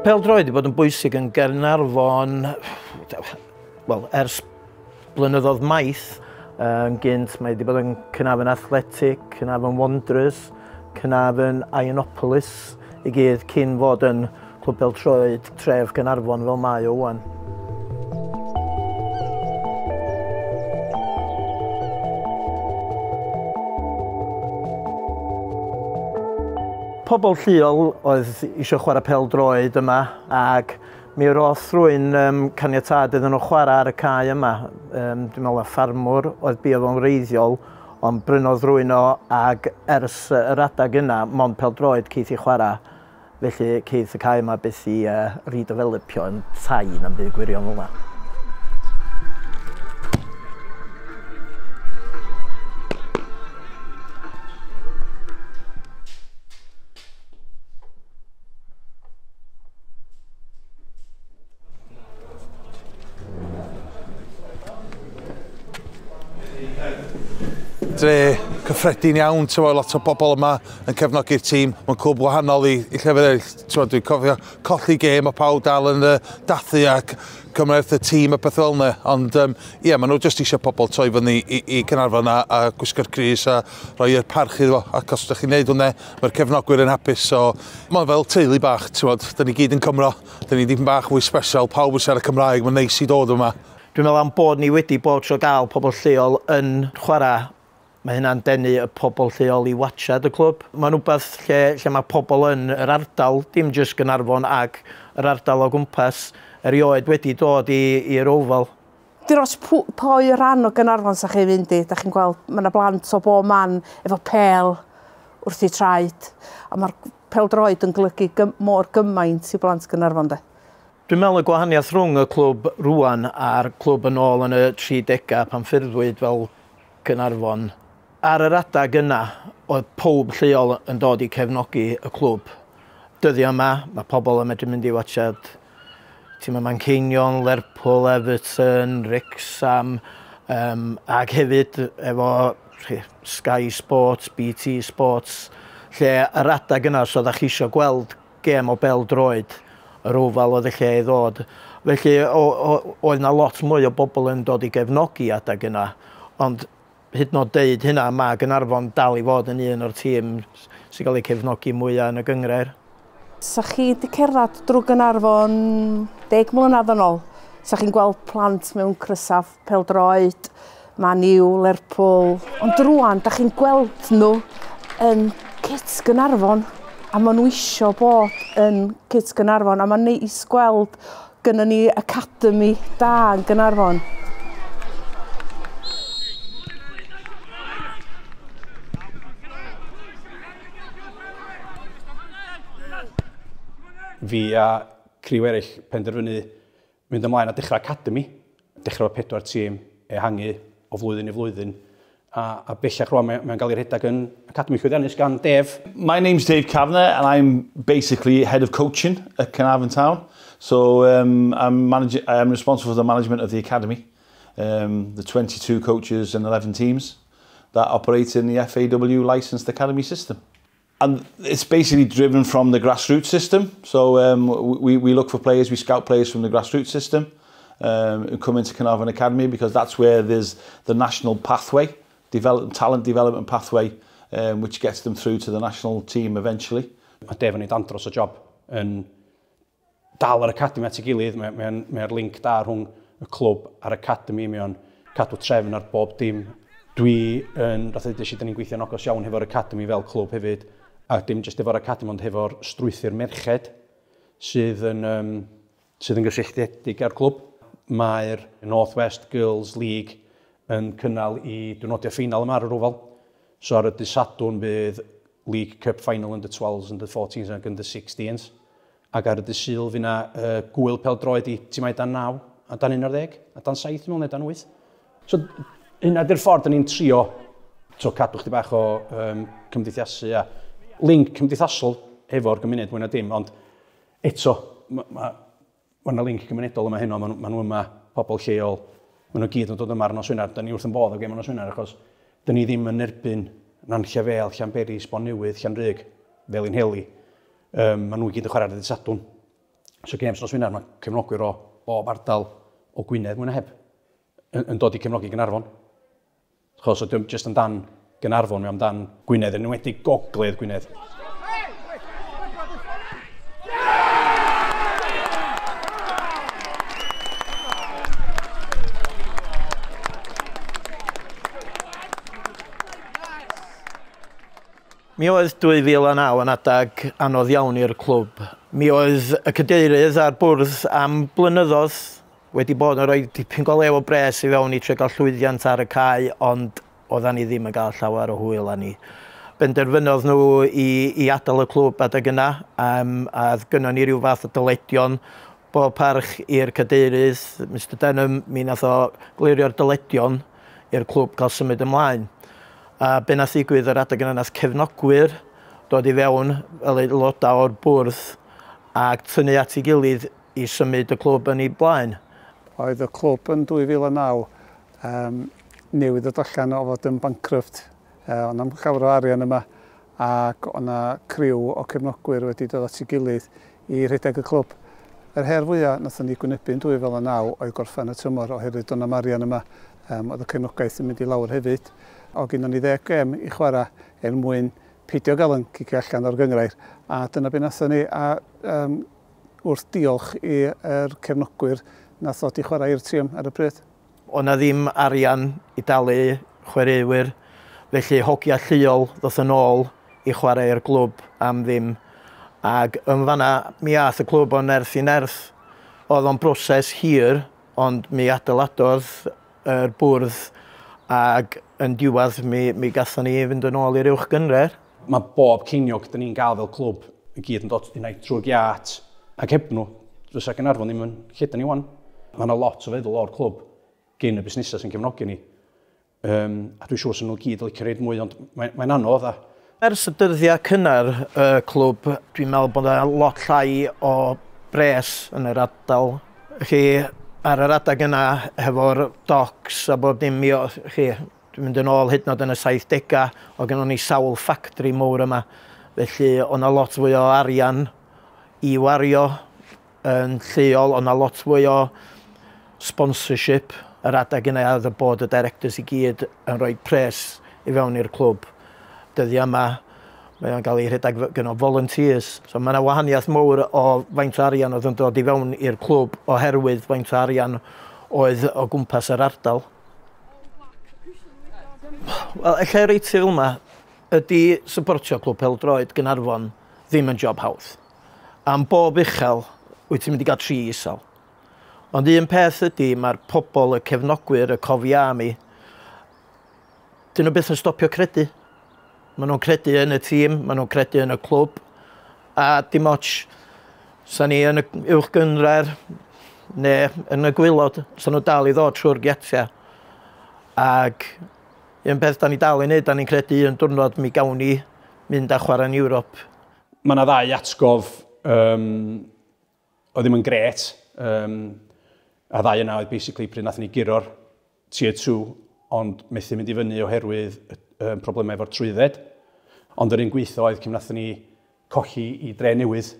Bêl-droed wedi bod yn bwysig yn Caernarfon, ers blynyddoedd maith. Gynt mae wedi bod yn Caernarfon Athletic, Caernarfon Wanderers, Caernarfon Ionopolis, i gyd cyn fod yn clwb Bêl-droed Tref Caernarfon fel mae o wan. Pobl lleol oedd eisiau chwarae pêl-droed yma ac mi roedd rhywun caniatad iddyn nhw chwarae ar y cae yma. Dwi'n meddwl ffarmwr oedd buodd o'n wreiddiol, ond brynodd rhywun o ag ers yr adag yna mond pêl-droed ceith i chwarae. Felly ceith y cae yma beth i redevelopio yn tai na'n byd gwirion fel yna. Dre cyffredin iawn, lot o bobl yma yn cefnogi'r tîm. Mae'n clwb wahanol i llefydd eraill. Dwi'n cofio colli gêm a pawb dal yn dathu ac cymryd y tîm a beth fel yna. Ond maen nhw jyst eisiau pobl troi fyny i Caernarfon a gwisgo'r crys a rhoi'r parch iddo fo. Ac os ydych chi'n neud hwnna, mae'r cefnogwyr yn hapus. So, mae'n fel teulu bach, da ni gyd yn Cymro. Da ni ddim bach fwy special, pawb yn siarad Cymraeg, mae'n neis i dod yma. Dwi'n meddwl am bod ni wedi bod tro gael pobl lleol yn chwarae. Mae hynna'n denu y pobl lleol i watsiad y clwb. Mae'n rhywbeth lle mae pobl yn yr ardal, dim jyst Caernarfon ag yr ardal o gwmpas, erioed wedi dod i'r ofal. Dim os pwy rhan o Caernarfon sa chi fynd i, da chi'n gweld, mae yna blant o bob man efo pêl wrth i traed, a mae'r pêl-droed yn golygu mor gymaint i blant Caernarfon de. Dwi'n meddwl y gwahaniaeth rhwng y clwb rwan a'r clwb yn ôl yn y 30au pan ffurfwyd fel Caernarfon. Ar yr adag yna, oedd pob lleol yn dod i cefnogi y clwb. Dyddiau yma, mae pobl yn medru mynd i watsiad tîm y Manceinion, Lerpwl, Everton, Wrexham, ac hefyd efo Sky Sports, BT Sports, lle yr adag yna, os oeddech chi eisiau gweld gêm o Bêl-droed, yr ofal oedd y lle i ddod. Felly, oedd yna lot mwy o bobl yn dod i gefnogi adag yna, ond hyd yn oed deud hynna, mae Caernarfon dal i fod yn un o'r tîm sy'n cael ei cefnogi mwyaf yn y gyngred. Sa chi wedi cerdded drwy Caernarfon 10 mlynedd yn ôl, sa chi'n gweld plant mewn crysaf pêl-droed, Man U, Lerpwl, ond rwan, da chi'n gweld nhw yn Kits Caernarfon, a maen nhw isio bod yn Kits Caernarfon, a mae'n neis gweld gynnon ni academi da yn Caernarfon. Fi a criw eraill penderfynu mynd ymlaen a dechrau academi. Dechrau 4 tîm ehangu o flwyddyn i flwyddyn. A bellach rwan mae'n cael ei rhedeg yn academi llwyddiannus gan Dave. My name's Dave Kavanagh and I'm basically head of coaching at Caernarfon Town. So I'm responsible for the management of the academy, the 22 coaches and 11 teams that operate in the FAW licensed academy system. And it's basically driven from the grassroots system. So we look for players, we scout players from the grassroots system who come into Caernarfon Academy because that's where there's the national pathway, talent development pathway, which gets them through to the national team eventually. Mae Dave yn ei andros o job yn dal yr academi at ei gilydd. Mae'r link da rhwng y clwb a'r academi. Mae'n cadw trefn ar bob dim. Dwi yn, roedd ddysgu, da ni'n gweithio'n ogos iawn hefo'r academi fel clwb hefyd. A dim jyst efo'r academi, ond efo'r strwythur merched sydd yn gysylltiedig â'r clwb. Mae'r North West Girls League yn cynnal i diwrnodiau ffeinal yma ar yr ofal. So ar y dydd Sadwrn bydd League Cup Final under 12s, under 14s ac under 16s. Ac ar y dydd Sul fydd yna gwyl pêl-droed i tîmau dan 9, a dan 11, a dan 7 mewn, a dan 8. So hynna di'r ffordd ni'n trio cadw chdi bach o cymdeithasu a link cymdeithasol efo'r gymuned mwy na dim, ond eto, mae yna link gymunedol yma heno, maen nhw yma pobl lleol, maen nhw gyd yn dod yma ar nos Wener, da ni wrth yn bodd o gêm ar nos Wener, achos da ni ddim yn erbyn Nan Llefel, Llanberis, Bonnewydd, Llanrug, Felin Heli. Maen nhw gyd yn chwarae ar y dydd Sadwrn. So games nos Wener, mae cefnogwyr o bob ardal o Gwynedd mwy na heb yn dod i cefnogi Caernarfon. Chos o ddim jyst yn dan Caernarfon, mae am dan Gwynedd, yn enwedig gogledd Gwynedd. Mi oedd 2009 yn adag anodd iawn i'r clwb. Mi oedd y cadeirydd a'r bwrdd am blynyddoedd wedi bod yn rhoi dipyn go lew o bres i fewn i trio gael llwyddiant ar y cae, ond oeddan ni ddim yn gael llawer o hwyl â ni. Benderfynodd nhw i adael y clwb adag yna, a gynnon ni ryw fath o dyledion bob parch i'r cadeirydd. Mr Denham, mi nath o glirio'r dyledion i'r clwb cael symud ymlaen. A be nath ddigwydd yr adag yna, nath cefnogwyr dod i fewn fel aelodau o'r bwrdd ac tynnu at ei gilydd i symud y clwb yn ei blaen. Oedd y clwb yn 2009 newydd ddod allan o fod yn bankrupt. Ond am llawer o arian yma ac o'na criw o cefnogwyr wedi dod at ei gilydd i rhedeg y clwb. Yr her fwyaf nath ni gwynebu'n 2009 oedd gorffen y tymor oherwydd o'n am arian yma. Oedd y cefnogaeth yn mynd i lawr hefyd. O gynnon ni 10 gem i chwarae mwyn peidio gael yn cicio allan o'r gyngrair. A dyna be nathon ni, wrth diolch i'r cefnogwyr nath ddod i chwarae i'r tîm ar y pryd. O'na ddim arian i dalu chwaraewyr, felly hogia lleol ddoth yn ôl i chwarae i'r clwb am ddim. Ac yn fanna mi ath y clwb o nerth i nerth. Oedd o'n broses hir, ond mi adeiladodd yr bwrdd ac yn diwedd mi gathon ni fynd yn ôl i'r uwch gynrer. Mae bob ceiniog dyn ni'n gael fel clwb i gyd yn dod i wneud trwy'r giat ac heb nhw. Fysa Caernarfon ddim yn lle dyn ni wan. Mae yna lot o feddwl o'r clwb gen y busnesau sy'n cefnogi ni. A dwi'n siŵr sy'n nhw gyd yn licio reid mwy, ond mae'n anodd. Ers y dyddiau cynnar y clwb, dwi'n meddwl bod yna lot llai o bres yn yr ardal. Ar yr adag yna, hefo'r docs a bob dim dwi'n mynd yn ôl hyd yn oed yn y 70au, o gynnon ni sawl ffactri mowr yma. Felly, o'na lot fwy o arian i wario yn lleol, o'na lot fwy o sponsorship. Yr adag yna oedd y bod y directors i gyd yn rhoi pres i fewn i'r clwb. Dyddiau yma, mae'n cael ei rhedeg gyda volunteers. So mae yna wahaniaeth mowr o faint o arian oedd yn dod i fewn i'r clwb oherwydd faint o arian oedd o gwmpas yr ardal. Wel, ella reitio fel yma, ydy supportio clwb Bêl-droed Caernarfon ddim yn job hawdd. Am bob uchel, wyt ti'n mynd i gael 3 isel. Ond un peth ydy, mae'r pobl, y cefnogwyr, y cofia mi, dyn nhw byth yn stopio credu. Maen nhw'n credu yn y tîm, maen nhw'n credu yn y clwb, a dim ots, sa ni yn y uwch gynrer neu yn y gwylod, sa nhw dal i ddod trwy'r giatiau. Ac un peth da ni dal i wneud, da ni'n credu un diwrnod mi gawn ni mynd a chwarae yn Ewrop. Mae yna ddau atgof o ddim yn gret. A ddau yna oedd basically pryd nath ni giro'r Tier 2, ond methu mynd i fyny oherwydd problemau efo'r trwydded. Ond yr un gweithio oedd cyn nath ni colli i dre newydd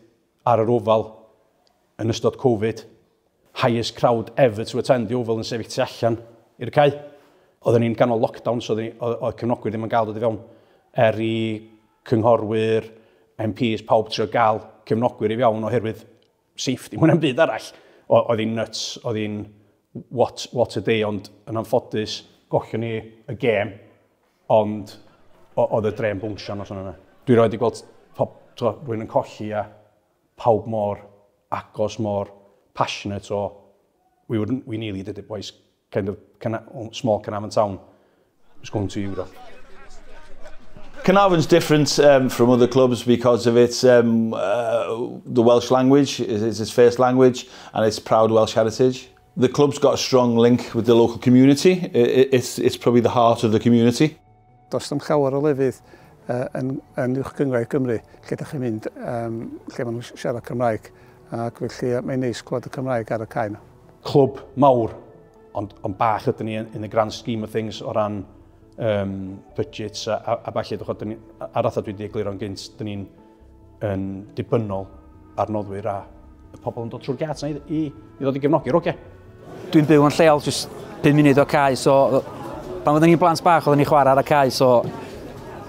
ar yr ofal yn ystod Covid. Highest crowd ever to attend the ofal yn sefyll tu allan i'r cae. Oedden ni'n ganol lockdown, so oedd cefnogwyr ddim yn gael dod i fewn. I cynghorwyr, MPs, pawb trio gael cefnogwyr i fewn oherwydd safety. Mwyn am byd arall. Oedd hi'n nuts, oedd hi'n what a day, ond yn anffodus gollio ni y gêm, ond oedd y dre'n bwnsian os yna. Dwi'n rhaid i gweld rwy'n yn colli a pawb mor agos, mor passionate, so we nearly did it, boys. Kind of small Caernarfon town was going to Europe. Caernarfon's different from other clubs because of its the Welsh language is its first language and its proud Welsh heritage. The club's got a strong link with the local community. It's probably the heart of the community. Does dim llawer o lefydd yn uwch gyngrair Cymru lle ydych chi'n mynd lle maen nhw'n siarad Cymraeg ac felly mae'n neis clywed y Cymraeg ar y cae yna. Clwb mawr, ond bach ydyn ni in the grand scheme of things o ran budgets a falle ar atho dwi wedi egluro'n gynt, dyn ni'n dibynnol ar noddwyr a y pobl yn dod trwy'r gat i ddod i gefnogi'r ogia. Dwi'n byw yn lleol jyst 5 munud o cae, so pan oedden ni'n blant bach oedden ni'n chwarae ar y cae, so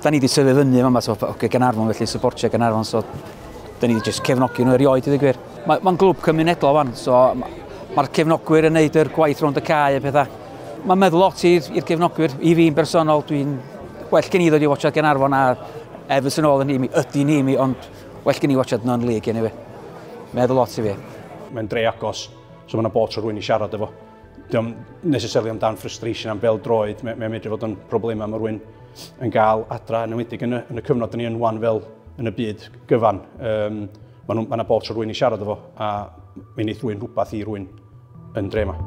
da ni wedi tyfu fyny yma, so Caernarfon felly supportio Caernarfon, so da ni wedi just cefnogi nhw erioed i ddigwyr. Mae'n glwb cymunedol fan, so mae'r cefnogwyr yn neud yr gwaith rownd y cae a pethau. Mae'n meddwl lot i'r cefnogwyr, i fi'n bersonol, dwi'n well gen i ddod i watchad Caernarfon a Everton ôl yn imi, ydy ni imi, ond well gen i watchad non-league anyway. Meddwl lot i fi. Mae'n dre agos, so mae'n bod tro rwy'n i siarad efo. Diolch necessarily amdan frustration am Bêl-droed, mae'n medru fod yn broblema mae rwy'n yn gael adra yn ymwedig yn y cyfnod ni yn wan fel yn y byd gyfan. Mae'n bod tro rwy'n i siarad efo a mae'n eith rwy'n rhywbeth i rwy'n yn dre yma.